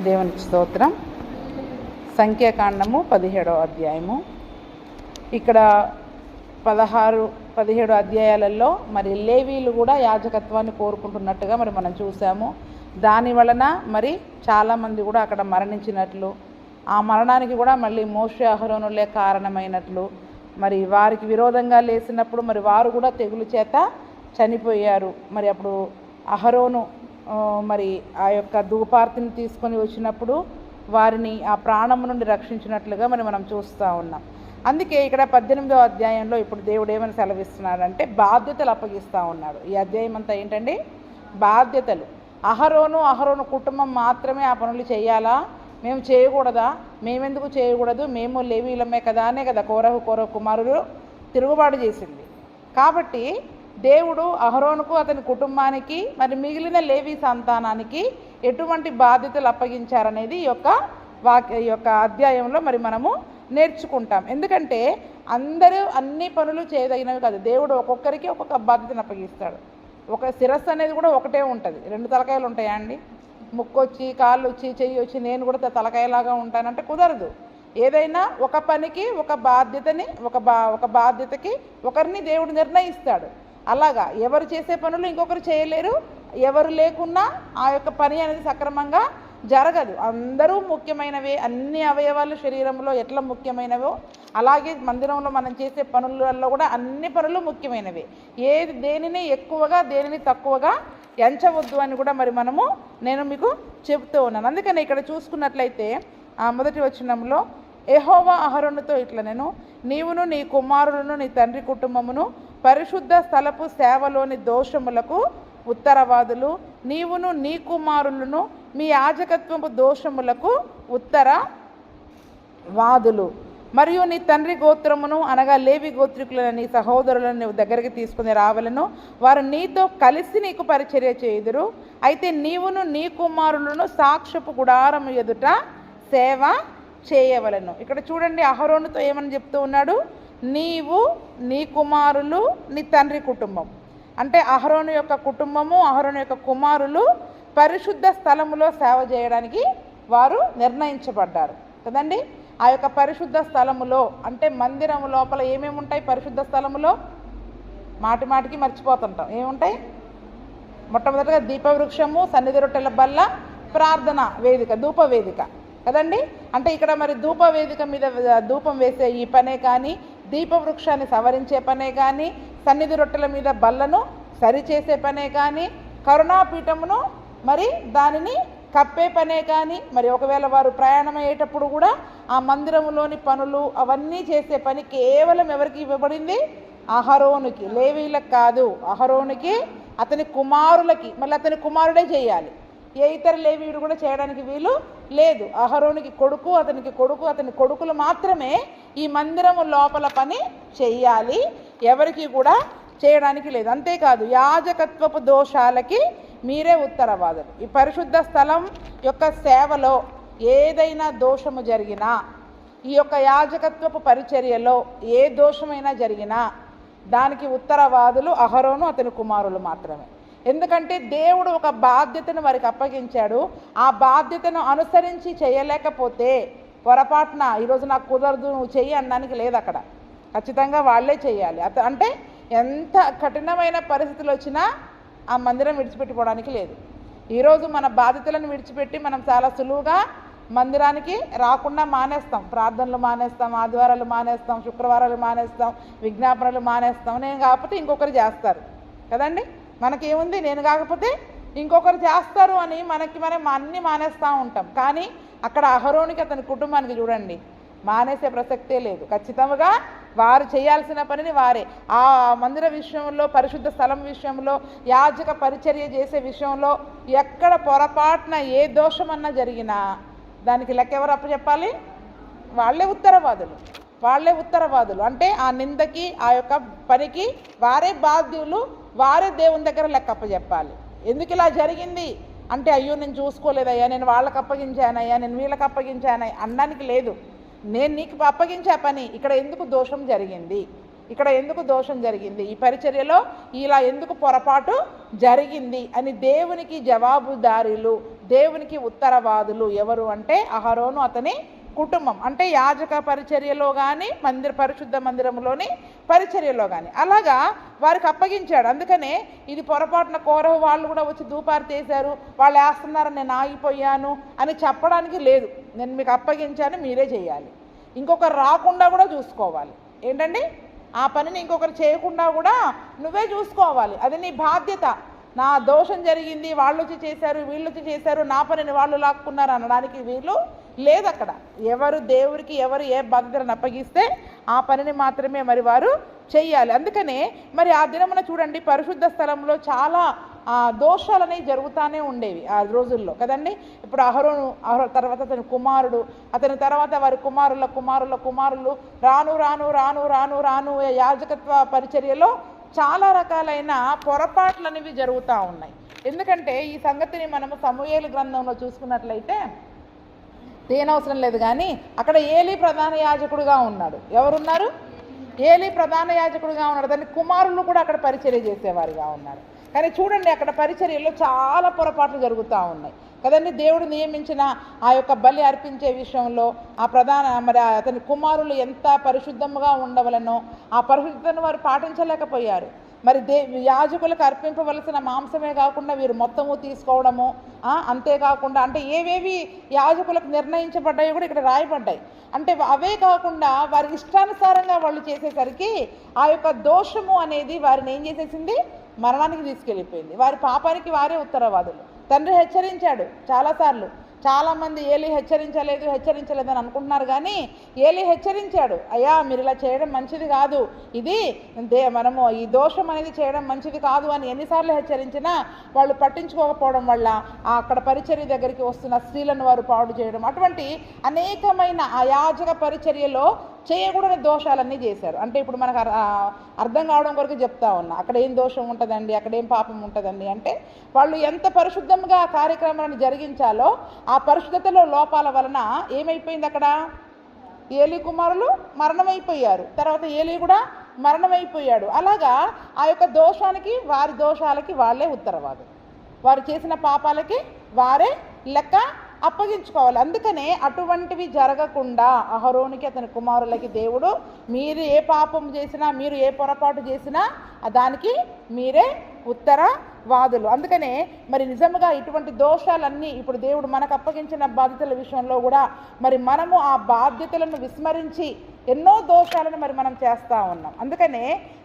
దేవునికి స్తోత్రం. సంఖ్యాకాండము 17వ అధ్యాయము. ఇక్కడ 16-17 అధ్యాయాలలో మరి లేవీలు కూడా యాజకత్వాన్ని కోరుకుంటున్నట్టుగా మరి మనం చూసాము. దాని వలన మరి చాలామంది కూడా అక్కడ మరణించినట్లు, ఆ మరణానికి కూడా మళ్ళీ మోషే అహరోనులే కారణమైనట్లు, మరి వారికి విరోధంగా లేచినప్పుడు మరి వారు కూడా తెగులు చేత చనిపోయారు. మరి అప్పుడు అహరోను మరి ఆ యొక్క ధూపార్తిని తీసుకొని వచ్చినప్పుడు వారిని ఆ ప్రాణము నుండి రక్షించినట్లుగా మరి మనం చూస్తూ ఉన్నాం. అందుకే ఇక్కడ 18వ అధ్యాయంలో ఇప్పుడు దేవుడు ఏమని సెలవిస్తున్నాడంటే బాధ్యతలు అప్పగిస్తూ ఉన్నాడు. ఈ అధ్యాయం అంతా ఏంటండి? బాధ్యతలు. అహరోను కుటుంబం మాత్రమే ఆ పనులు చేయాలా? మేము చేయకూడదా? మేమెందుకు చేయకూడదు? మేము లేవీలమే కదా అనే కదా కోరహు కుమారుడు తిరుగుబాటు చేసింది. కాబట్టి దేవుడు అహరోనుకు అతని కుటుంబానికి మరి మిగిలిన లేవీ సంతానానికి ఎటువంటి బాధ్యతలు అప్పగించారనేది ఈ యొక్క అధ్యాయంలో మరి మనము నేర్చుకుంటాం. ఎందుకంటే అందరూ అన్ని పనులు చేయదగినవి కాదు. దేవుడు ఒక్కొక్కరికి ఒక్కొక్క బాధ్యతను అప్పగిస్తాడు. ఒక శిరస్సు అనేది కూడా ఒకటే ఉంటుంది. 2 తలకాయలు ఉంటాయా అండి? ముక్కు వచ్చి, కాళ్ళు వచ్చి, చెయ్యి వచ్చి నేను కూడా తలకాయలాగా ఉంటానంటే కుదరదు. ఏదైనా ఒక పనికి ఒక బాధ్యతని ఒక బాధ్యతకి ఒకరిని దేవుడు నిర్ణయిస్తాడు. అలాగా ఎవరు చేసే పనులు ఇంకొకరు చేయలేరు. ఎవరు లేకున్నా ఆ యొక్క పని అనేది సక్రమంగా జరగదు. అందరూ ముఖ్యమైనవే. అన్ని అవయవాలు శరీరంలో ఎట్లా ముఖ్యమైనవో అలాగే మందిరంలో మనం చేసే పనులలో కూడా అన్ని పనులు ముఖ్యమైనవే. దేనిని ఎక్కువగా దేనిని తక్కువగా ఎంచవద్దు అని కూడా మరి నేను మీకు చెబుతూ ఉన్నాను. అందుకని ఇక్కడ చూసుకున్నట్లయితే ఆ మొదటి వచనంలో యెహోవా అహరోనుతో ఇట్లా నీవును నీ కుమారులను నీ తండ్రి కుటుంబమును పరిశుద్ధ స్థలపు సేవలోని దోషములకు ఉత్తరవాదులు, నీవును నీ కుమారులను మీ యాజకత్వపు దోషములకు ఉత్తరవాదులు, మరియు నీ తండ్రి గోత్రమును అనగా లేవి గోత్రికులను నీ సహోదరులను నీవు దగ్గరికి తీసుకుని రావలను. వారు నీతో కలిసి నీకు పరిచర్య చేయుదురు. అయితే నీవును నీ కుమారులను సాక్ష్యపు గుడారము ఎదుట సేవ చేయవలను. ఇక్కడ చూడండి, అహరోనుతో ఏమని చెప్తూ ఉన్నాడు? నీవు, నీ కుమారులు, నీ తండ్రి కుటుంబం. అంటే అహరోను యొక్క కుటుంబము, అహరోను యొక్క కుమారులు పరిశుద్ధ స్థలములో సేవ చేయడానికి వారు నిర్ణయించబడ్డారు కదండి. ఆ యొక్క పరిశుద్ధ స్థలములో అంటే మందిరము లోపల ఏమేమి ఉంటాయి? పరిశుద్ధ స్థలములో మాటికి మర్చిపోతుంటాం. ఏముంటాయి? మొట్టమొదటిగా దీపవృక్షము, సన్నిధి రొట్టెల బల్ల, ప్రార్థన వేదిక, ధూప వేదిక కదండి. అంటే ఇక్కడ మరి ధూప వేదిక మీద ధూపం వేసే ఈ పనే కానీ, దీపవృక్షాన్ని సవరించే పనే కానీ, సన్నిధి రొట్టెల మీద బల్లను సరిచేసే పనే కానీ, కరుణాపీఠమును మరి దానిని కప్పే పనే కానీ, మరి ఒకవేళ వారు ప్రయాణం అయ్యేటప్పుడు కూడా ఆ మందిరములోని పనులు అవన్నీ చేసే పని కేవలం ఎవరికి ఇవ్వబడింది? అహరోనుకి, లేవీలకు కాదు. అహరోనుకి, అతని కుమారులకి. మళ్ళీ అతని కుమారుడే చేయాలి. ఏ ఇతర లేవీయుడు కూడా చేయడానికి వీలు లేదు. అహరోనికి కొడుకు, అతనికి కొడుకు, అతని కొడుకులు మాత్రమే ఈ మందిరము లోపల పని చెయ్యాలి. ఎవరికి కూడా చేయడానికి లేదు. అంతేకాదు, యాజకత్వపు దోషాలకి మీరే ఉత్తరవాదులు. ఈ పరిశుద్ధ స్థలం యొక్క సేవలో ఏదైనా దోషము జరిగినా, ఈ యొక్క యాజకత్వపు పరిచర్యలో ఏ దోషమైనా జరిగినా దానికి ఉత్తరవాదులు అహరోను, అతని కుమారులు మాత్రమే. ఎందుకంటే దేవుడు ఒక బాధ్యతను వారికి అప్పగించాడు. ఆ బాధ్యతను అనుసరించి చేయలేకపోతే పొరపాటున ఈరోజు నాకు కుదరదు నువ్వు చెయ్యి అనడానికి లేదు. అక్కడ ఖచ్చితంగా వాళ్ళే చేయాలి. అంటే ఎంత కఠినమైన పరిస్థితులు వచ్చినా ఆ మందిరం విడిచిపెట్టుకోవడానికి లేదు. ఈరోజు మన బాధ్యతలను విడిచిపెట్టి మనం చాలా సులువుగా మందిరానికి రాకుండా మానేస్తాం. ప్రార్థనలు మానేస్తాం, ఆదివారాలు మానేస్తాం, శుక్రవారాలు మానేస్తాం, విజ్ఞాపనలు మానేస్తాం. నేను కాకపోతే ఇంకొకరు చేస్తారు కదండి. మనకేముంది, నేను కాకపోతే ఇంకొకరు చేస్తారు అని మనం అన్నీ మానేస్తూ ఉంటాం. కానీ అక్కడ అహరోనికి, అతని కుటుంబానికి చూడండి, మానేసే ప్రసక్తే లేదు. ఖచ్చితంగా వారు చేయాల్సిన పనిని వారే. ఆ మందిర విషయంలో, పరిశుద్ధ స్థలం విషయంలో, యాజక పరిచర్య చేసే విషయంలో ఎక్కడ పొరపాటున ఏ దోషమన్నా జరిగినా దానికి లెక్క ఎవరు అప్పచెప్పాలి? వాళ్ళే ఉత్తరవాదులు. అంటే ఆ నిందకి, ఆ యొక్క పనికి వారే బాధ్యులు. వారే దేవుని దగ్గర లెక్క అప్పచెప్పాలి. ఎందుకు ఇలా జరిగింది అంటే, అయ్యో నేను చూసుకోలేదయ్యా, నేను వాళ్ళకి అప్పగించానయ్యా, నేను వీళ్ళకి అప్పగించానయ్యా అనడానికి లేదు. నేను నీకు అప్పగించే పని ఇక్కడ ఎందుకు దోషం జరిగింది, ఇక్కడ ఎందుకు దోషం జరిగింది, ఈ పరిచర్యలో ఇలా ఎందుకు పొరపాటు జరిగింది అని దేవునికి జవాబుదారీలు దేవునికి ఉత్తరవాదులు ఎవరు అంటే అహరోను అతని కుటుంబం. అంటే యాజక పరిచర్యలో కానీ పరిశుద్ధ మందిరంలోని పరిచర్యలో కానీ అలాగా వారికి అప్పగించాడు. అందుకనే ఇది పొరపాటున కోరహు వాళ్ళు కూడా వచ్చి ధూపార్తి చేశారు, వాళ్ళు వేస్తున్నారని నేను ఆగిపోయాను అని చెప్పడానికి లేదు. నేను మీకు అప్పగించాను, మీరే చేయాలి. ఇంకొకరు రాకుండా కూడా చూసుకోవాలి. ఏంటండి, ఆ పనిని ఇంకొకరు చేయకుండా కూడా నువ్వే చూసుకోవాలి. అది నీ బాధ్యత. నా దోషం జరిగింది, వాళ్ళు వచ్చి చేశారు, వీళ్ళు వచ్చి చేశారు, నా పనిని వాళ్ళు లాక్కున్నారు అనడానికి వీళ్ళు లేదు. అక్కడ ఎవరు దేవుడికి ఎవరు ఏ బాధ్యతలను అప్పగిస్తే ఆ పనిని మాత్రమే మరి వారు చెయ్యాలి. అందుకనే మరి ఆ దినమున చూడండి, పరిశుద్ధ స్థలంలో చాలా దోషాలు అనేవి జరుగుతూనే ఉండేవి ఆ రోజుల్లో కదండి. ఇప్పుడు అహరోను తర్వాత అతని కుమారుడు, అతని తర్వాత వారి కుమారులు రాను రాను రాను రాను రాను యాజకత్వ పరిచర్యలో చాలా రకాలైన పొరపాట్లు అనేవి జరుగుతూ ఉన్నాయి. ఎందుకంటే ఈ సంగతిని మనము సమూయేలు గ్రంథంలో చూసుకున్నట్లయితే దేనవసరం లేదు, కానీ అక్కడ ఏలీ ప్రధాన యాజకుడుగా ఉన్నాడు. ఎవరున్నారు? ఏలీ ప్రధాన యాజకుడుగా ఉన్నాడు. దాని కుమారులు కూడా అక్కడ పరిచర్య చేసేవారుగా ఉన్నారు. కానీ చూడండి, అక్కడ పరిచర్యలో చాలా పొరపాట్లు జరుగుతూ ఉన్నాయి కదండి. దేవుడు నియమించిన ఆ యొక్క బలి అర్పించే విషయంలో మరి అతని కుమారులు ఎంత పరిశుద్ధంగా ఉండవలనో ఆ పరిశుద్ధతను వారు పాటించలేకపోయారు. మరి యాజకులకు అర్పింపవలసిన మాంసమే కాకుండా వీరు మొత్తము తీసుకోవడము, అంతేకాకుండా అంటే ఏవేవి యాజకులకు నిర్ణయించబడ్డాయో కూడా ఇక్కడ రాయబడ్డాయి. అంటే అవే కాకుండా వారి ఇష్టానుసారంగా వాళ్ళు చేసేసరికి ఆ యొక్క దోషము అనేది వారిని ఏం చేసేసింది, మరణానికి తీసుకెళ్ళిపోయింది. వారి పాపానికి వారే ఉత్తరవాదులు. తండ్రి హెచ్చరించాడు చాలాసార్లు. చాలామంది ఏలీ హెచ్చరించలేదు అని అనుకుంటున్నారు, కానీ ఏలీ హెచ్చరించాడు, అయ్యా మీరు ఇలా చేయడం మంచిది కాదు, ఇది మనము ఈ దోషం అనేది చేయడం మంచిది కాదు అని ఎన్నిసార్లు హెచ్చరించినా వాళ్ళు పట్టించుకోకపోవడం వల్ల అక్కడ పరిచర్య దగ్గరికి వస్తున్న స్త్రీలను వారు పాడు చేయడం, అటువంటి అనేకమైన ఆ యాజక పరిచర్యలో చేయకూడని దోషాలన్నీ చేశారు. అంటే ఇప్పుడు మనకు అర్థం కావడం కొరకు చెప్తా ఉన్నా, అక్కడ ఏం దోషం ఉంటుందండి, అక్కడ ఏం పాపం ఉంటుందండి అంటే వాళ్ళు ఎంత పరిశుద్ధంగా ఆ కార్యక్రమాన్ని జరిగించాలో ఆ పరిశుద్ధతలో లోపాల వలన ఏమైపోయింది, అక్కడ ఏలీ కుమారులు మరణమైపోయారు, తర్వాత ఏలీ కూడా మరణమైపోయాడు. అలాగా ఆ యొక్క దోషానికి వారి దోషాలకి వాళ్ళే ఉత్తరవాదు, వారు చేసిన పాపాలకి వారే లెక్క అప్పగించుకోవాలి. అందుకనే అటువంటివి జరగకుండా అహరోనికి అతని కుమారులకి దేవుడు మీరు ఏ పాపం చేసినా, మీరు ఏ పొరపాటు చేసినా దానికి మీరే ఉత్తరవాదులు. అందుకనే మరి నిజంగా ఇటువంటి దోషాలన్నీ ఇప్పుడు దేవుడు మనకు అప్పగించిన బాధ్యతల విషయంలో కూడా మరి మనము ఆ బాధ్యతలను విస్మరించి ఎన్నో దోషాలను మరి మనం చేస్తూ ఉన్నాం. అందుకనే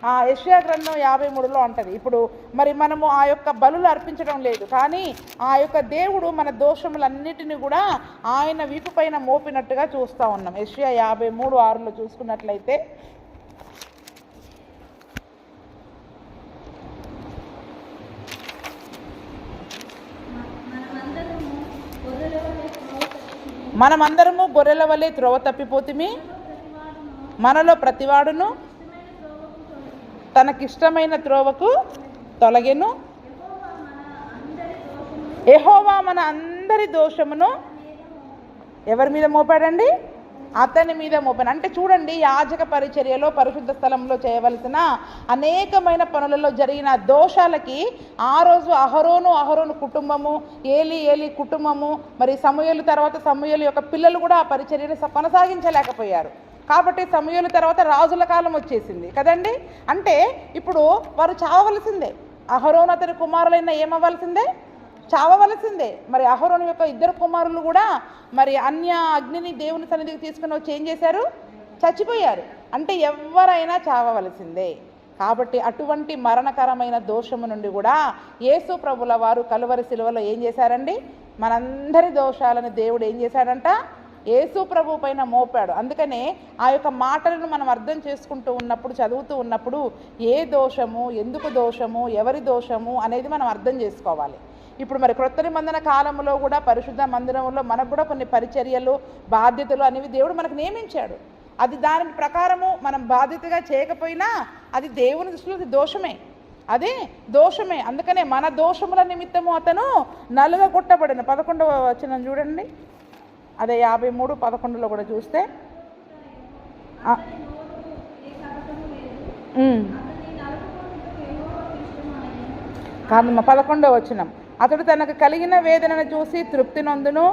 ఆ యెషయా గ్రంథం 53లో అంటది, ఇప్పుడు మరి మనము ఆ యొక్క బలులు అర్పించడం లేదు, కానీ ఆ యొక్క దేవుడు మన దోషములన్నిటిని కూడా ఆయన వీపు పైన మోపినట్టుగా చూస్తూ ఉన్నాం. యెషయా 53:6లో చూసుకున్నట్లయితే మనమందరము గొర్రెల వలె త్రోవ తప్పిపోతిమి, మనలో ప్రతివాడును తనకిష్టమైన త్రోవకు తొలగెను, యెహోవా మన అందరి దోషమును ఎవరి మీద మోపాడండి, అతని మీద మోపాడు. అంటే చూడండి, యాజక పరిచర్యలో పరిశుద్ధ స్థలంలో చేయవలసిన అనేకమైన పనులలో జరిగిన దోషాలకి ఆ రోజు అహరోను కుటుంబము, ఏలీ కుటుంబము, మరి సమూయేలు తర్వాత సమూయేలు యొక్క పిల్లలు కూడా ఆ పరిచర్యను కొనసాగించలేకపోయారు. కాబట్టి సమూయేలు తర్వాత రాజుల కాలం వచ్చేసింది కదండి. అంటే ఇప్పుడు వారు చావవలసిందే, అహరోను అతని కుమారులైన ఏమవ్వాల్సిందే, చావవలసిందే. మరి అహరోను యొక్క ఇద్దరు కుమారులు కూడా మరి అగ్నిని దేవుని సన్నిధికి తీసుకుని వచ్చి ఏం చేశారు, చచ్చిపోయారు. అంటే ఎవరైనా చావవలసిందే. కాబట్టి అటువంటి మరణకరమైన దోషము నుండి కూడా యేసు ప్రభుల వారు కలువరి శిలువలో ఏం చేశారండి, మనందరి దోషాలను దేవుడు ఏం చేశాడంట, యేసు ప్రభు పైన మోపాడు. అందుకనే ఆ యొక్క మాటలను మనం అర్థం చేసుకుంటూ ఉన్నప్పుడు, చదువుతూ ఉన్నప్పుడు ఏ దోషము, ఎందుకు దోషము, ఎవరి దోషము అనేది మనం అర్థం చేసుకోవాలి. ఇప్పుడు మరి క్రొత్త నిబంధన కాలంలో కూడా పరిశుద్ధ మందిరంలో మనకు కూడా కొన్ని పరిచర్యలు, బాధ్యతలు అనేవి దేవుడు మనకు నియమించాడు. అది దాని ప్రకారము మనం బాధ్యతగా చేయకపోయినా అది దేవుని దృష్టిలో దోషమే, అదే దోషమే. అందుకనే మన దోషముల నిమిత్తము అతను నలుగగొట్టబడిన 11వ వచనం చూడండి, అదే 53:11లో కూడా చూస్తే కాదమ్మా 11వ వచనం, అతడు తనకు కలిగిన వేదనను చూసి తృప్తి నొందును.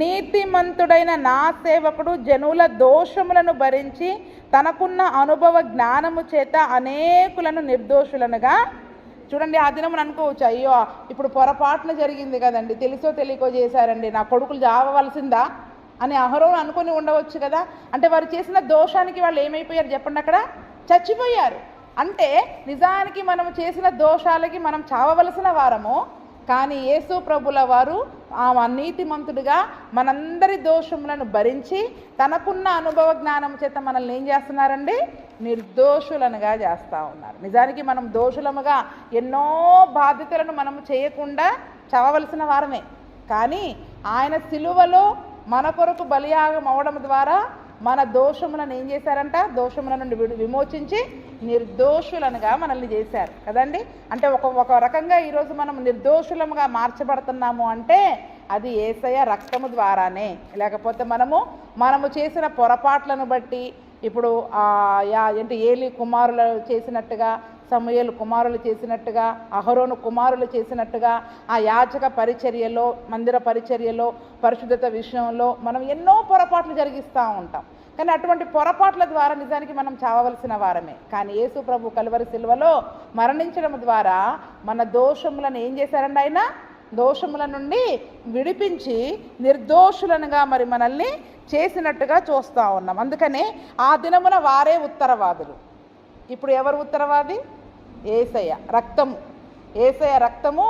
నీతిమంతుడైన నా సేవకుడు జనుల దోషములను భరించి తనకున్న అనుభవ జ్ఞానము చేత అనేకులను నిర్దోషులనుగా. చూడండి, ఆ దినమును అనుకోవచ్చు, అయ్యో ఇప్పుడు పొరపాటున జరిగింది కదండి, తెలుసో తెలియకో చేశారండి, నా కొడుకులు చావవలసిందా అని అహరోను అనుకుని ఉండవచ్చు కదా. అంటే వారు చేసిన దోషానికి వాళ్ళు ఏమైపోయారు చెప్పండి, అక్కడ చచ్చిపోయారు. అంటే నిజానికి మనం చేసిన దోషాలకి మనం చావవలసిన వారము, కానీ యేసు ప్రభుల వారు ఆ నీతిమంతుడిగా మనందరి దోషములను భరించి తనకున్న అనుభవ జ్ఞానం చేత మనల్ని ఏం చేస్తున్నారండి, నిర్దోషులనుగా చేస్తూ ఉన్నారు. నిజానికి మనం దోషులముగా ఎన్నో బాధ్యతలను మనము చేయకుండా చావవలసిన వారమే, కానీ ఆయన సిలువలో మన కొరకు బలియాగం అవడం ద్వారా మన దోషములను ఏం చేశారంట, దోషముల నుండి విమోచించి నిర్దోషులనుగా మనల్ని చేశారు కదండి. అంటే ఒక రకంగా ఈరోజు మనం నిర్దోషులముగా మార్చబడుతున్నాము అంటే అది యేసయ్య రక్తము ద్వారానే. లేకపోతే మనము చేసిన పొరపాట్లను బట్టి ఇప్పుడు ఏంటి ఏలి కుమారులు చేసినట్టుగా, సమూయేలు కుమారులు చేసినట్టుగా, అహరోను కుమారులు చేసినట్టుగా ఆ యాజక పరిచర్యలో, మందిర పరిచర్యలో, పరిశుద్ధత విషయంలో మనం ఎన్నో పొరపాట్లు జరిగిస్తూ ఉంటాం. కానీ అటువంటి పొరపాట్ల ద్వారా నిజానికి మనం చావవలసిన వారమే. కానీ యేసు ప్రభు కలువరి సిలువలో మరణించడం ద్వారా మన దోషములను ఏం చేశారండి, ఆయన దోషముల నుండి విడిపించి నిర్దోషులనుగా మరి మనల్ని చేసినట్టుగా చూస్తూ ఉన్నాం. అందుకనే ఆ దినమున వారే ఉత్తరవాదులు. ఇప్పుడు ఎవరు ఉత్తరవాది? యేసయ్య రక్తము. యేసయ్య రక్తము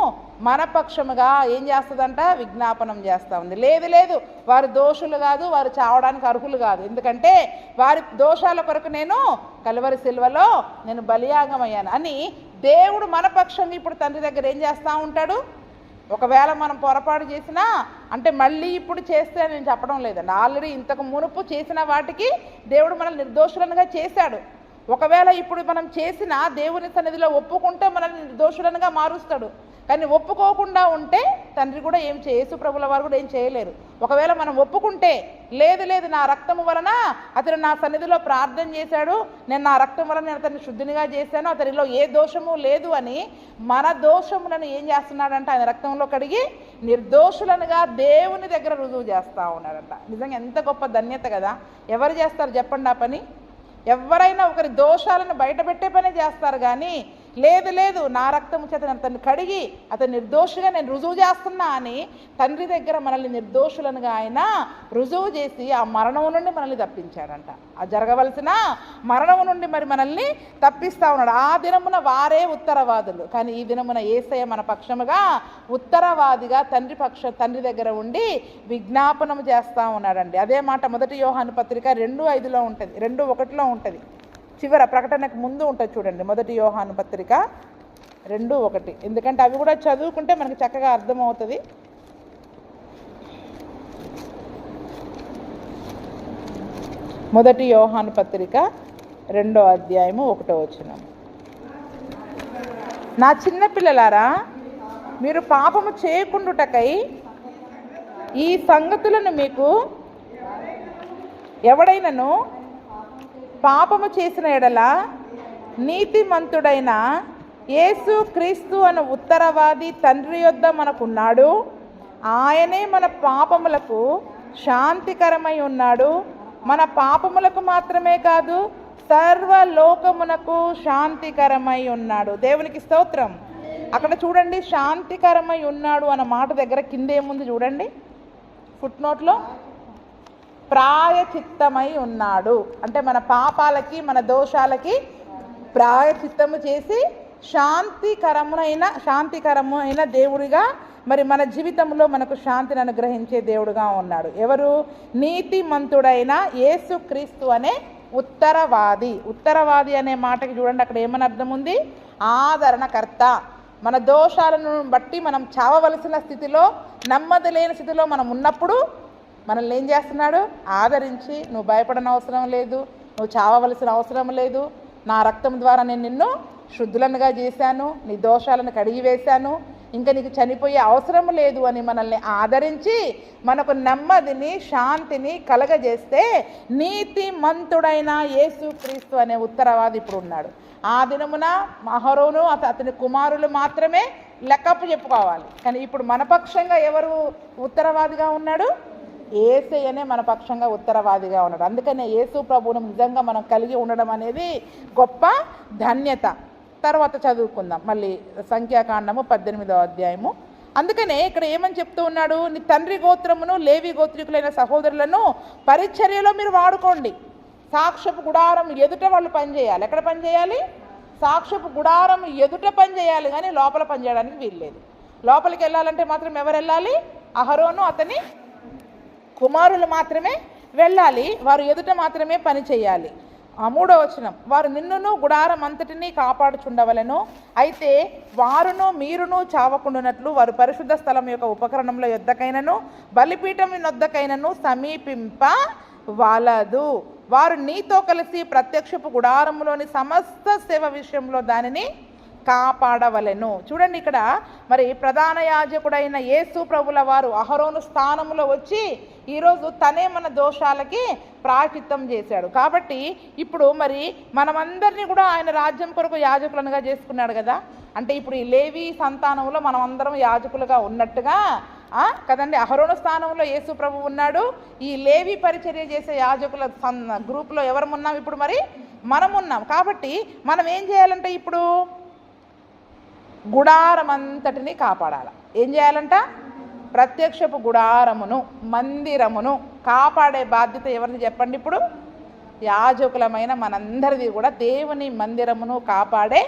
మన పక్షముగా ఏం చేస్తుందంట, విజ్ఞాపనం చేస్తూ ఉంది. లేదు వారు దోషులు కాదు, వారు చావడానికి అర్హులు కాదు, ఎందుకంటే వారి దోషాల కొరకు నేను కలువరి సిలువలో నేను బలియాగమయ్యాను అని దేవుడు మన పక్షంగా ఇప్పుడు తండ్రి దగ్గర ఏం చేస్తూ ఉంటాడు. ఒకవేళ మనం పొరపాటు చేసినా, అంటే మళ్ళీ ఇప్పుడు చేస్తే నేను చెప్పడం లేదండి, ఆల్రెడీ ఇంతకు మునుపు చేసిన వాటికి దేవుడు మనల్ని నిర్దోషులనుగా చేశాడు. ఒకవేళ ఇప్పుడు మనం చేసిన దేవుని సన్నిధిలో ఒప్పుకుంటే మనల్ని నిర్దోషులనుగా మారుస్తాడు. కానీ ఒప్పుకోకుండా ఉంటే తండ్రి కూడా యేసు ప్రభుల వారు కూడా ఏం చేయలేరు. ఒకవేళ మనం ఒప్పుకుంటే లేదు నా రక్తము వలన అతను నా సన్నిధిలో ప్రార్థన చేశాడు, నేను నా రక్తం వలన నేను అతన్ని శుద్ధినిగా చేశాను, అతనిలో ఏ దోషము లేదు అని మన దోషములను ఏం చేస్తున్నాడంట, ఆయన రక్తంలో కడిగి నిర్దోషులనుగా దేవుని దగ్గర రుజువు చేస్తూ ఉన్నాడంట. నిజంగా ఎంత గొప్ప ధన్యత కదా. ఎవరు చేస్తారు చెప్పండి ఆ పని? ఎవరైనా ఒకరి దోషాలను బయటపెట్టే పనే చేస్తారు, కానీ లేదు నా రక్తము చేత అతన్ని కడిగి అతను నిర్దోషిగా నేను రుజువు చేస్తున్నా అని తండ్రి దగ్గర మనల్ని నిర్దోషులనుగా ఆయన రుజువు చేసి ఆ మరణం నుండి మనల్ని తప్పించాడంట. ఆ జరగవలసిన మరణం నుండి మరి మనల్ని తప్పిస్తూ ఉన్నాడు. ఆ దినమున వారే ఉత్తరవాదులు, కానీ ఈ దినమున యేసయ్య మన పక్షముగా ఉత్తరవాదిగా తండ్రి దగ్గర ఉండి విజ్ఞాపనం చేస్తూ ఉన్నాడండి. అదే మాట 1 యోహాను పత్రిక 2:5లో ఉంటుంది, 2:1లో ఉంటుంది, చివర ప్రకటనకు ముందు ఉంటుంది చూడండి. 1 యోహాను పత్రిక 2:1, ఎందుకంటే అవి కూడా చదువుకుంటే మనకు చక్కగా అర్థమవుతుంది. మొదటి యోహాను పత్రిక 2వ అధ్యాయము 1వ వచనం. నా చిన్న పిల్లలారా, మీరు పాపము చేయకుండుటకై ఈ సంగతులను మీకు ఎవడైనను పాపము చేసిన ఎడల నీతిమంతుడైన యేసు క్రీస్తు అను ఉత్తరవాది తండ్రి యొద్ద మనకున్నాడు. ఆయనే మన పాపములకు శాంతికరమై ఉన్నాడు. మన పాపములకు మాత్రమే కాదు, సర్వలోకమునకు శాంతికరమై ఉన్నాడు. దేవునికి స్తోత్రం. అక్కడ చూడండి, శాంతికరమై ఉన్నాడు అన్న మాట దగ్గర కిందేముంది చూడండి, ఫుట్ నోట్లో ప్రాయచిత్తమై ఉన్నాడు. అంటే మన పాపాలకి మన దోషాలకి ప్రాయచిత్తము చేసి శాంతికరమైన దేవుడిగా మరి మన జీవితంలో మనకు శాంతిని అనుగ్రహించే దేవుడుగా ఉన్నాడు. ఎవరు? నీతిమంతుడైన యేసుక్రీస్తు అనే ఉత్తరవాది. ఉత్తరవాది అనే మాటకి చూడండి అక్కడ ఏమని అర్థం ఉంది? ఆదరణకర్త. మన దోషాలను బట్టి మనం చావవలసిన స్థితిలో, నెమ్మది లేని స్థితిలో మనం ఉన్నప్పుడు మనల్ని ఏం చేస్తున్నాడు? ఆదరించి, నువ్వు భయపడని అవసరం లేదు, నువ్వు చావవలసిన అవసరం లేదు, నా రక్తం ద్వారా నేను నిన్ను శుద్ధులనుగా చేశాను, నీ దోషాలను కడిగి వేశాను, ఇంకా నీకు చనిపోయే అవసరం లేదు అని మనల్ని ఆదరించి మనకు నెమ్మదిని శాంతిని కలగజేస్తే నీతిమంతుడైన యేసుక్రీస్తు అనే ఉత్తరవాది ఇప్పుడు ఉన్నాడు. ఆ దినమున అహరోను అతని కుమారులు మాత్రమే లెక్కప్పు చెప్పుకోవాలి. కానీ ఇప్పుడు మన పక్షంగా ఎవరు ఉత్తరవాదిగా ఉన్నాడు? యేసయ్యనే మన పక్షంగా ఉత్తరవాదిగా ఉన్నాడు. అందుకనే యేసు ప్రభువును నిజంగా మనం కలిగి ఉండడం అనేది గొప్ప ధన్యత. తర్వాత చదువుకుందాం మళ్ళీ సంఖ్యాకాండము 18వ అధ్యాయము. అందుకనే ఇక్కడ ఏమని చెప్తూ ఉన్నాడు? నీ తండ్రి గోత్రమును లేవి గోత్రికులైన సహోదరులను పరిచర్యలో మీరు వాడుకోండి. సాక్ష్యపు గుడారం ఎదుట వాళ్ళు పనిచేయాలి. ఎక్కడ పనిచేయాలి? సాక్ష్యపు గుడారం ఎదుట పనిచేయాలి, కానీ లోపల పనిచేయడానికి వీల్లేదు. లోపలికి వెళ్ళాలంటే మాత్రం ఎవరు వెళ్ళాలి? అహరోను అతని కుమారులు మాత్రమే వెళ్ళాలి. వారు ఎదుట మాత్రమే పని చేయాలి. 3వ వచనం, వారు నిన్నును గుడారం అంతటినీ కాపాడుచుండవలెను. అయితే వారును మీరును చావకుండునట్లు వారు పరిశుద్ధ స్థలం యొక్క ఉపకరణముల యొద్దకైనను బలిపీఠం యొద్దకైనను సమీపింపవలదు. వారు నీతో కలిసి ప్రత్యక్షపు గుడారములోని సమస్త సేవ విషయంలో దానిని కాపాడవలెను. చూడండి, ఇక్కడ మరి ప్రధాన యాజకుడైన యేసు ప్రభుల వారు అహరోను స్థానంలో వచ్చి ఈరోజు తనే మన దోషాలకి ప్రాయశ్చిత్తం చేశాడు. కాబట్టి ఇప్పుడు మరి మనమందరినీ కూడా ఆయన రాజ్యం కొరకు యాజకులనుగా చేసుకున్నాడు కదా. అంటే ఇప్పుడు ఈ లేవి సంతానంలో మనం అందరం యాజకులుగా ఉన్నట్టుగా కదండి. అహరోను స్థానంలో యేసు ప్రభు ఉన్నాడు. ఈ లేవి పరిచర్య చేసే యాజకుల గ్రూప్లో ఎవరమున్నాం? ఇప్పుడు మరి మనం ఉన్నాం. కాబట్టి మనం ఏం చేయాలంటే ఇప్పుడు గుడారం అంతటిని కాపాడాలి. ఏం చేయాలంట? ప్రత్యక్షపు గుడారమును మందిరమును కాపాడే బాధ్యత ఎవరిది చెప్పండి? ఇప్పుడు యాజకులమైన మనందరిది కూడా దేవుని మందిరమును కాపాడే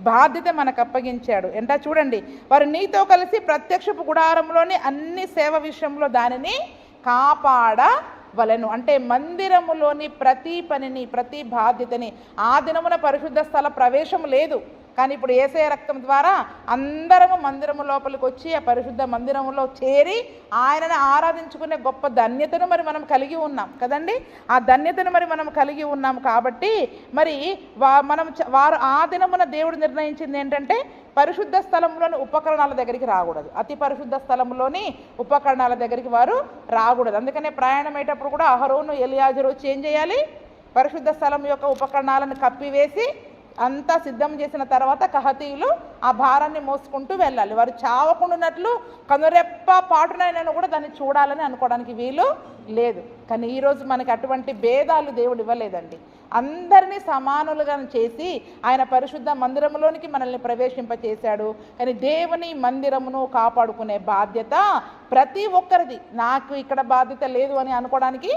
బాధ్యత మనకు అప్పగించాడు. ఎంట చూడండి, వారు నీతో కలిసి ప్రత్యక్షపు గుడారంలోని అన్ని సేవ విషయంలో దానిని కాపాడవలెను. అంటే మందిరములోని ప్రతి పనిని ప్రతి బాధ్యతని, ఆ దినమున పరిశుద్ధ స్థల ప్రవేశం లేదు, కానీ ఇప్పుడు యేసయ్య రక్తం ద్వారా అందరము మందిరము లోపలికి వచ్చి ఆ పరిశుద్ధ మందిరములో చేరి ఆయనను ఆరాధించుకునే గొప్ప ధన్యతను మరి మనం కలిగి ఉన్నాం కదండి. ఆ ధన్యతను మరి మనం కలిగి ఉన్నాం. కాబట్టి మరి వారు ఆ దినమున దేవుడు నిర్ణయించింది ఏంటంటే పరిశుద్ధ స్థలంలోని ఉపకరణాల దగ్గరికి రాకూడదు. అతి పరిశుద్ధ స్థలంలోని ఉపకరణాల దగ్గరికి వారు రాకూడదు. అందుకనే ప్రయాణమయ్యేటప్పుడు కూడా అహరోను ఎలియాజరు వచ్చి ఏం చేయాలి? పరిశుద్ధ స్థలం యొక్క ఉపకరణాలను కప్పివేసి అంతా సిద్ధం చేసిన తర్వాత కహతీయులు ఆ భారాన్ని మోసుకుంటూ వెళ్ళాలి. వారు చావకుండానట్లు కనురెప్ప పాటునైనా కూడా దాన్ని చూడాలని అనుకోవడానికి వీలు లేదు. కానీ ఈరోజు మనకి అటువంటి భేదాలు దేవుడు ఇవ్వలేదండి. అందరినీ సమానులుగా చేసి ఆయన పరిశుద్ధ మందిరంలోనికి మనల్ని ప్రవేశింపచేశాడు. కానీ దేవుని మందిరమును కాపాడుకునే బాధ్యత ప్రతి ఒక్కరిది. నాకు ఇక్కడ బాధ్యత లేదు అని అనుకోవడానికి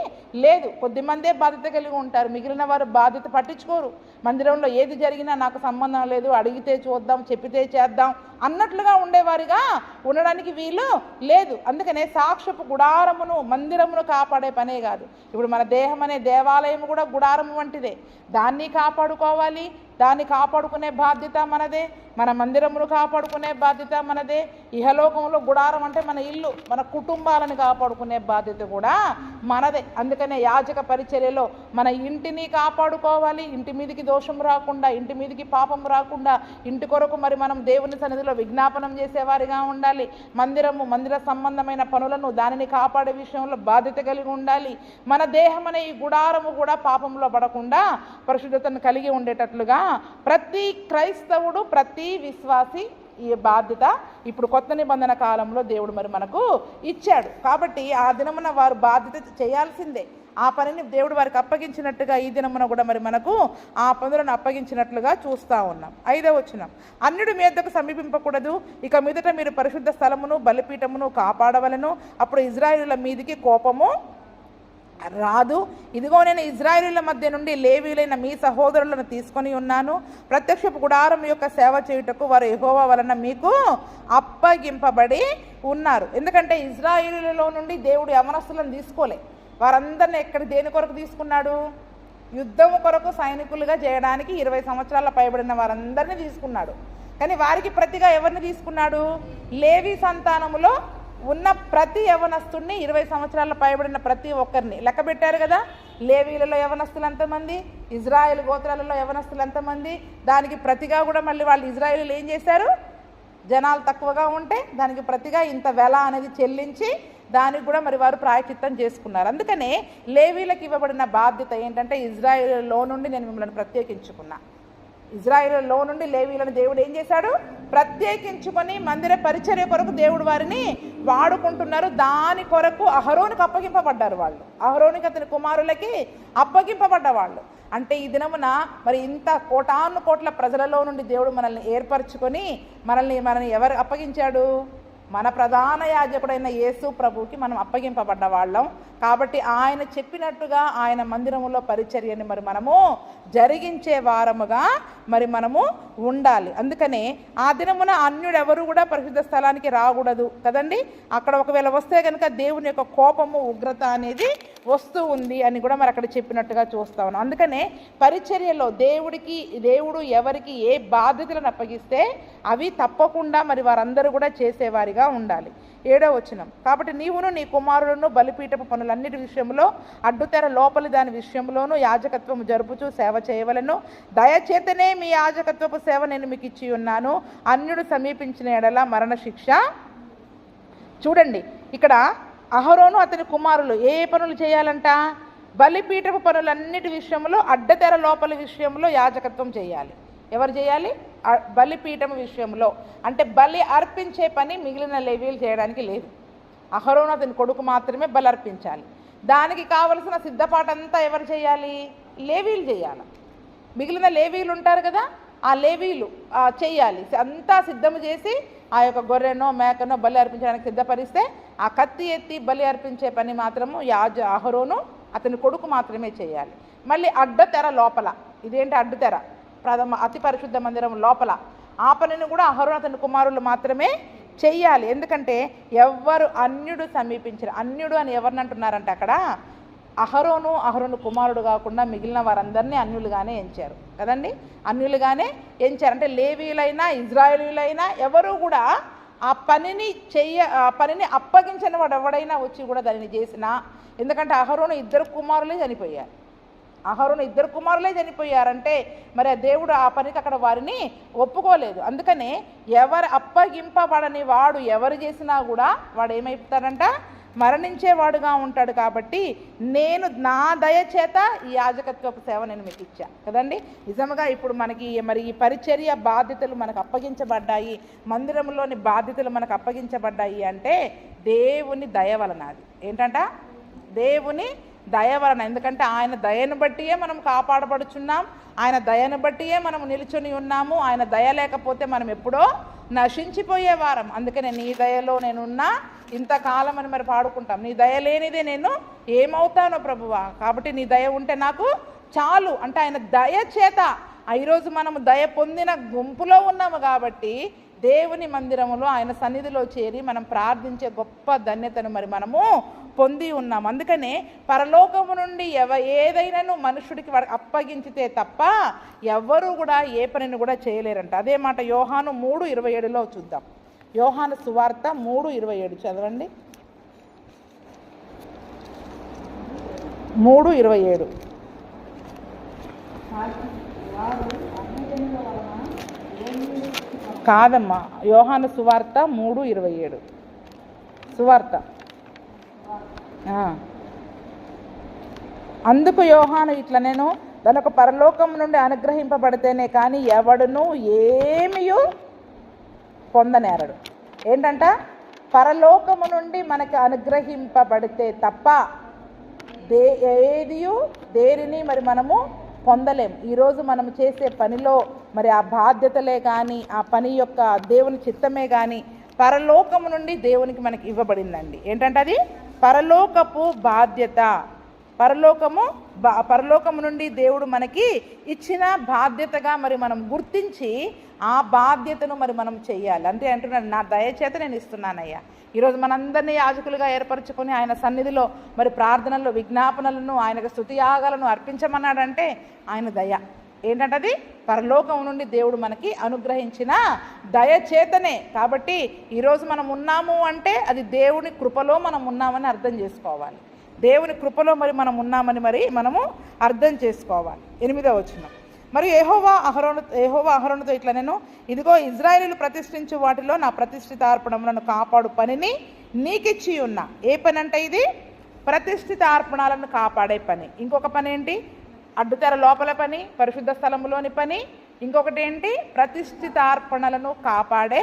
లేదు. కొద్దిమందే బాధ్యత కలిగి ఉంటారు, మిగిలిన వారు బాధ్యత పట్టించుకోరు. మందిరంలో ఏది జరిగినా నాకు సంబంధం లేదు, అడిగితే చూద్దాం, చెప్పితే చేద్దాం అన్నట్లుగా ఉండేవారిగా ఉండడానికి వీలు లేదు. అందుకనే సాక్ష్యపు గుడారమును మందిరమును కాపాడే పనే కాదు, ఇప్పుడు మన దేహం అనే దేవాలయం కూడా గుడారం వంటిదే. దాన్ని కాపాడుకోవాలి, దాన్ని కాపాడుకునే బాధ్యత మనదే. మన మందిరమును కాపాడుకునే బాధ్యత మనదే. ఇహలోకంలో గుడారం అంటే మన ఇల్లు, మన కుటుంబాలను కాపాడుకునే బాధ్యత కూడా మనదే. అందుకనే యాజక పరిచర్యలో మన ఇంటిని కాపాడుకోవాలి. ఇంటి మీదకి దోషం రాకుండా, ఇంటి మీదకి పాపం రాకుండా, ఇంటి కొరకు మరి మనం దేవుని సన్నిధిలో విజ్ఞాపనం చేసేవారిగా ఉండాలి. మందిర సంబంధమైన పనులను దానిని కాపాడే విషయంలో బాధ్యత కలిగి ఉండాలి. మన దేహం అనే ఈ గుడారము కూడా పాపంలో పడకుండా పరిశుద్ధతను కలిగి ఉండేటట్లుగా ప్రతి క్రైస్తవుడు, ప్రతి విశ్వాసి ఈ బాధ్యత ఇప్పుడు కొత్త నిబంధన కాలంలో దేవుడు మరి మనకు ఇచ్చాడు. కాబట్టి ఆ దినమున వారు బాధ్యత చేయాల్సిందే. ఆ పనిని దేవుడు వారికి అప్పగించినట్టుగా ఈ దినమున కూడా మరి మనకు ఆ పనులను అప్పగించినట్లుగా చూస్తూ ఉన్నాం. 5వ వచనం, అన్యుడి మీదకు సమీపింపకూడదు. ఇక మీదట మీరు పరిశుద్ధ స్థలమును బలిపీఠమును కాపాడవలను. అప్పుడు ఇజ్రాయేలుల మీదికి కోపము రాదు. ఇదిగో నేను ఇజ్రాయేలుల మధ్య నుండి లేవీలైన మీ సహోదరులను తీసుకొని ఉన్నాను. ప్రత్యక్షపు గుడారం యొక్క సేవ చేయుటకు వారు యెహోవా వలన మీకు అప్పగింపబడి ఉన్నారు. ఎందుకంటే ఇజ్రాయేలులో నుండి దేవుడు యవనస్తులను తీసుకోలే. వారందరిని దేని కొరకు తీసుకున్నాడు? యుద్ధము కొరకు సైనికులుగా చేయడానికి 20 సంవత్సరాల పైబడిన వారందరినీ తీసుకున్నాడు. కానీ వారికి ప్రతిగా ఎవరిని తీసుకున్నాడు? లేవి సంతానములో ఉన్న ప్రతి యవనస్తుడిని, 20 సంవత్సరాల పైబడిన ప్రతి ఒక్కరిని లెక్క పెట్టారు కదా. లేవీలలో యవనస్తులు ఎంతమంది, ఇజ్రాయేల్ గోత్రాలలో యవనస్తులు ఎంతమంది. దానికి ప్రతిగా కూడా మళ్ళీ వాళ్ళు ఇజ్రాయేలీలు ఏం చేశారు? జనాలు తక్కువగా ఉంటే దానికి ప్రతిగా ఇంత వెల అనేది చెల్లించి దానికి కూడా మరి వారు ప్రాయశ్చిత్తం చేసుకున్నారు. అందుకనే లేవీలకు ఇవ్వబడిన బాధ్యత ఏంటంటే ఇజ్రాయేలులో నుండి నేను మిమ్మల్ని ప్రత్యేకించుకున్నా. ఇజ్రాయేలులో నుండి లేవీయులను దేవుడు ఏం చేశాడు? ప్రత్యేకించుకొని మందిర పరిచర్య కొరకు దేవుడు వారిని వాడుకుంటున్నారు. దాని కొరకు అహరోనుకు అప్పగింపబడ్డారు వాళ్ళు. అహరోనుకి అతని కుమారులకి అప్పగింపబడ్డ వాళ్ళు. అంటే ఈ దినమున మరి ఇంత కోటాను కోట్ల ప్రజలలో నుండి దేవుడు మనల్ని ఏర్పరచుకొని మనల్ని ఎవరు అప్పగించాడు? మన ప్రధాన యాజకుడైన యేసు ప్రభువుకి మనం అప్పగింపబడ్డ వాళ్ళం. కాబట్టి ఆయన చెప్పినట్టుగా ఆయన మందిరములో పరిచర్యని మరి మనము జరిగించే వారముగా మరి మనము ఉండాలి. అందుకనే ఆ దినమున అన్యుడెవరు కూడా పరిశుద్ధ స్థలానికి రాకూడదు కదండి. అక్కడ ఒకవేళ వస్తే కనుక దేవుని యొక్క కోపము, ఉగ్రత అనేది వస్తూ ఉంది అని కూడా మరి అక్కడ చెప్పినట్టుగా చూస్తా ఉన్నాం. అందుకనే పరిచర్యలో దేవుడు ఎవరికి ఏ బాధ్యతలను అప్పగిస్తే అవి తప్పకుండా మరి వారందరూ కూడా చేసేవారిగా ఉండాలి. 7వ వచనం, కాబట్టి నీవును నీ కుమారులను బలిపీఠపు పనులన్నిటి విషయంలో అడ్డుతెర లోపలి దాని విషయంలోనూ యాజకత్వము జరుపుచూ సేవ చేయవలను. దయచేతనే మీ యాజకత్వపు సేవ నేను మీకు ఇచ్చి ఉన్నాను. అన్యుడు సమీపించిన ఎడల మరణ శిక్ష. చూడండి, ఇక్కడ అహరోను అతని కుమారులు ఏ పనులు చేయాలంట? బలిపీఠపు పనులన్నిటి విషయంలో అడ్డతెర లోపలి విషయంలో యాజకత్వం చేయాలి. ఎవరు చేయాలి? బలిపీఠం విషయంలో. అంటే బలి అర్పించే పని మిగిలిన లేవీయులు చేయడానికి లేదు. అహరోను అతని కొడుకు మాత్రమే బలి అర్పించాలి. దానికి కావలసిన సిద్ధపాటంతా ఎవరు చేయాలి? లేవీయులు చేయాలి. మిగిలిన లేవీయులు ఉంటారు కదా, ఆ లేవీయులు చేయాలి. అంతా సిద్ధము చేసి ఆ యొక్క గొర్రెనో మేకనో బలి అర్పించడానికి సిద్ధపరిస్తే ఆ కత్తి ఎత్తి బలి అర్పించే పని మాత్రము అహరోను అతని కొడుకు మాత్రమే చేయాలి. మళ్ళీ అడ్డతెర లోపల, ఇదేంటి అడ్డుతెర? అతి పరిశుద్ధ మందిరం లోపల ఆ పనిని కూడా అహరోను అతని కుమారులు మాత్రమే చెయ్యాలి. ఎందుకంటే ఎవ్వరు అన్యుడు సమీపించరు. అన్యుడు అని ఎవరిని అంటున్నారంటే అక్కడ అహరోను కుమారుడు కాకుండా మిగిలిన వారందరినీ అన్యులుగానే ఎంచారు కదండి. అన్యులుగానే ఎంచారు. అంటే లేవీయులైనా ఇజ్రాయేలీయులైనా ఎవరు కూడా ఆ పనిని అప్పగించిన వాడు ఎవడైనా వచ్చి కూడా దానిని చేసినా, ఎందుకంటే అహరోను ఇద్దరు కుమారులే చనిపోయారంటే మరి ఆ దేవుడు ఆ పనికి అక్కడ వారిని ఒప్పుకోలేదు. అందుకనే ఎవరు అప్పగింపబడని వాడు ఎవరు చేసినా కూడా వాడు ఏమైపోతాడంట? మరణించేవాడుగా ఉంటాడు. కాబట్టి నేను నా దయ చేత ఈ యాజకత్వపు సేవ నేను మీకు ఇచ్చా కదండి. నిజంగా ఇప్పుడు మనకి మరి ఈ పరిచర్య బాధ్యతలు మనకు అప్పగించబడ్డాయి, మందిరంలోని బాధ్యతలు మనకు అప్పగించబడ్డాయి అంటే దేవుని దయ వలన. అది ఏంటంట? దేవుని దయ వలన. ఎందుకంటే ఆయన దయను బట్టియే మనం కాపాడబడుచున్నాం, ఆయన దయను బట్టియే మనం నిలుచుని ఉన్నాము. ఆయన దయ లేకపోతే మనం ఎప్పుడో నశించిపోయేవారం. అందుకనే నీ దయలో నేనున్నా ఇంతకాలం అని మరి పాడుకుంటాం. నీ దయ లేనిదే నేను ఏమవుతానో ప్రభువా, కాబట్టి నీ దయ ఉంటే నాకు చాలు అంటే ఆయన దయ చేత ఈరోజు మనము దయ పొందిన గుంపులో ఉన్నాము. కాబట్టి దేవుని మందిరములో ఆయన సన్నిధిలో చేరి మనం ప్రార్థించే గొప్ప ధన్యతను మరి మనము పొంది ఉన్నాం. అందుకనే పరలోకము నుండి ఏదైనాను మనుషుడికి అప్పగించితే తప్ప ఎవ్వరూ కూడా ఏ పనిని కూడా చేయలేరంట. అదే మాట యోహాను 3:27 చూద్దాం. యోహాను సువార్త 3:27 చదవండి. 3:27 కాదమ్మా, యోహాను సువార్త 3:27 సువార్త. అందుకు యోహాను ఇట్లా, నేను తనకు పరలోకం నుండి అనుగ్రహింపబడితేనే కానీ ఎవడును ఏమియు పొందనేరడు. ఏంటంట? పరలోకము నుండి మనకి అనుగ్రహింపబడితే తప్ప దేనిని మరి మనము పొందలేం. ఈరోజు మనం చేసే పనిలో మరి ఆ బాధ్యతలే కానీ ఆ పని యొక్క దేవుని చిత్తమే కానీ పరలోకము నుండి దేవునికి మనకి ఇవ్వబడిందండి. ఏంటంటే అది పరలోకపు బాధ్యత. పరలోకము నుండి దేవుడు మనకి ఇచ్చిన బాధ్యతగా మరి మనం గుర్తించి ఆ బాధ్యతను మరి మనం చెయ్యాలి. అంటే అంటున్నాడు, నా దయచేత నేను ఇస్తున్నానయ్యా. ఈరోజు మనందరినీ యాజకులుగా ఏర్పరచుకొని ఆయన సన్నిధిలో మరి ప్రార్థనలు, విజ్ఞాపనలను, ఆయనకు స్తుతియాగాలను అర్పించమన్నాడంటే ఆయన దయ. ఏంటంటే అది పరలోకం నుండి దేవుడు మనకి అనుగ్రహించిన దయచేతనే. కాబట్టి ఈరోజు మనం ఉన్నాము అంటే అది దేవుని కృపలో మనం ఉన్నామని అర్థం చేసుకోవాలి. దేవుని కృపలో మరి మనం ఉన్నామని మరి మనము అర్థం చేసుకోవాలి. 8వ వచనం, మరి యెహోవా అహరోనుతో ఇట్లా, నేను ఇదిగో ఇజ్రాయేలీయులు ప్రతిష్ఠించు వాటిలో నా ప్రతిష్ఠిత అర్పణములను కాపాడు పనిని నీకిచ్చి ఉన్నా. ఏ పని అంటే ఇది? ప్రతిష్ఠిత అర్పణాలను కాపాడే పని. ఇంకొక పని ఏంటి? అడ్డుతెర లోపల పని, పరిశుద్ధ స్థలములోని పని, ఇంకొకటి ఏంటి? ప్రతిష్ఠితార్పణలను కాపాడే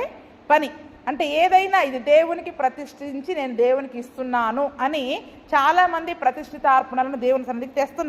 పని. అంటే ఏదైనా ఇది దేవునికి ప్రతిష్ఠించి నేను దేవునికి ఇస్తున్నాను అని చాలామంది ప్రతిష్ఠితార్పణలను దేవుని సన్నిధికి తెస్తున్నారు.